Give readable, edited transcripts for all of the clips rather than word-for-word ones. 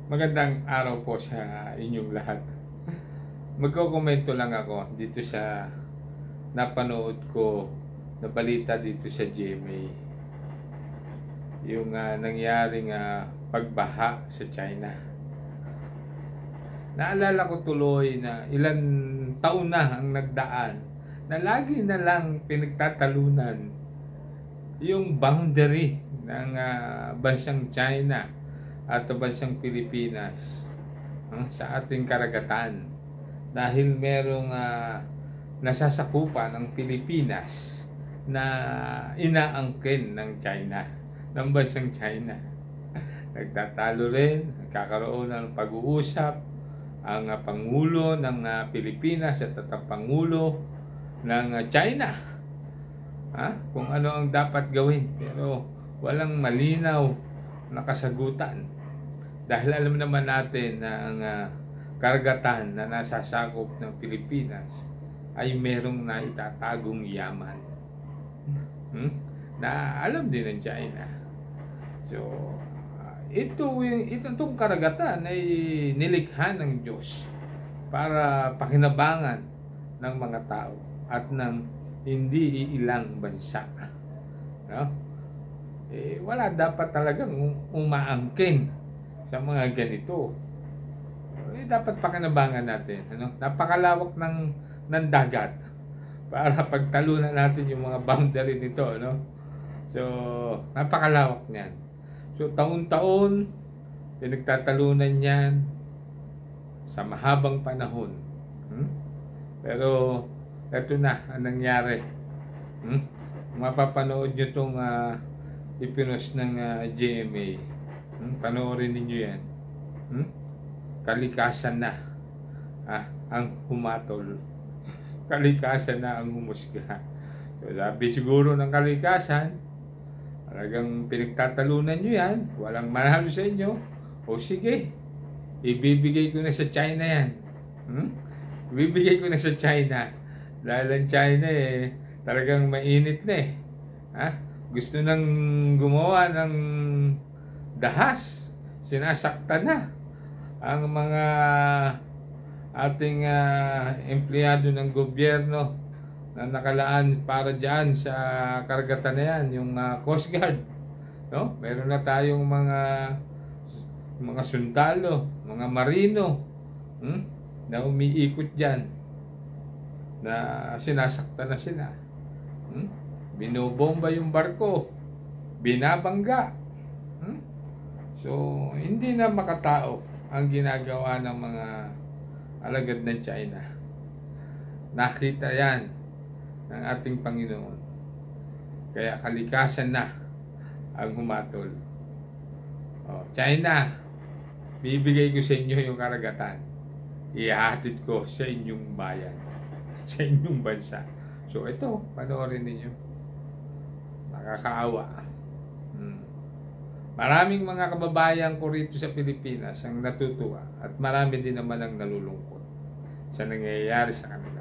Magandang araw po sa inyong lahat. Magkokomento lang ako dito sa napanood ko na balita dito sa GMA. Yung nangyaring pagbaha sa China. Naalala ko tuloy na ilan taon na ang nagdaan na lagi na lang pinagtatalunan yung boundary ng bansang China at bansang Pilipinas sa ating karagatan dahil merong nasasakupan ng Pilipinas na inaangkin ng China, ng bansang China. Nagtatalo rin, nagkakaroon ng pag-uusap ang Pangulo ng Pilipinas at ang Pangulo ng China kung ano ang dapat gawin, pero walang malinaw na kasagutan. Dahil alam naman natin na ang karagatan na nasasakop ng Pilipinas ay merong naitatagong yaman na alam din ng China. So, itong karagatan ay nilikha ng Diyos para pakinabangan ng mga tao at ng hindi iilang bansa. No? Wala dapat talagang umaangkin sa mga ganito. Dapat pakinabangan natin. Napakalawak ng dagat para pagtalunan natin yung mga boundary nito. So, napakalawak niyan. So, taon-taon, pinagtatalunan yan sa mahabang panahon. Pero, eto na ang nangyari. Mapapanood nyo itong ipinost ng GMA. Panoorin ninyo yan. Kalikasan na ang humatol. Kalikasan na ang humusga. So, sabi siguro ng kalikasan, talagang pinagtatalunan nyo yan, walang manalo sa inyo, o sige, ibibigay ko na sa China yan. Ibibigay ko na sa China. Dahil ang China talagang mainit na gusto nang gumawa ng dahas, sinasaktan na ang mga ating empleyado ng gobyerno na nakalaan para dyan sa karagatan na yan, yung Coast Guard. Meron na tayong mga sundalo, mga marino na umiikot dyan na sinasaktan na sila. Binobomba yung barko, binabangga. So, hindi na makatao ang ginagawa ng mga alagad ng China. Nakita yan ng ating Panginoon. Kaya kalikasan na ang humatol. China, bibigay ko sa inyo yung karagatan. Ihahatid ko sa inyong bayan, sa inyong bansa. So, ito, panoorin ninyo. Nakakaawa. Maraming mga kababayan ko rito sa Pilipinas ang natutuwa at marami din naman ang nalulungkot sa nangyayari sa kanila.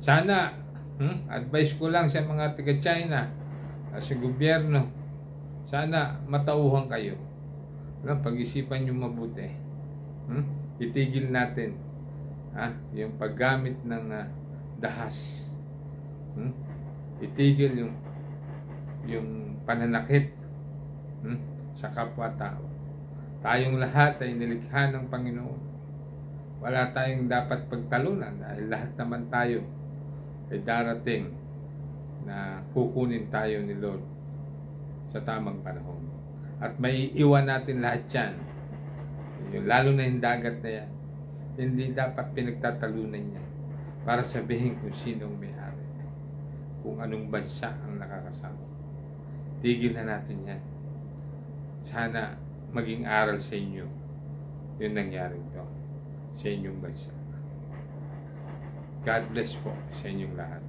Sana, advice ko lang sa mga taga-China at sa gobyerno, sana matauhan kayo. Pag-isipan nyo mabuti. Itigil natin yung paggamit ng dahas. Itigil yung pananakit sa kapwa-tao. Tayong lahat ay nilikha ng Panginoon. Wala tayong dapat pagtalunan dahil lahat naman tayo ay darating na kukunin tayo ni Lord sa tamang panahon. At may iwan natin lahat yan. Lalo na yung dagat na yan. Hindi dapat pinagtatalunan yan para sabihin kung sinong may-ari, kung anong bansa ang nakakasama. Tigil na natin yan. Sana maging aral sa inyo yung nangyari ito sa inyong bansa. God bless po sa inyong lahat.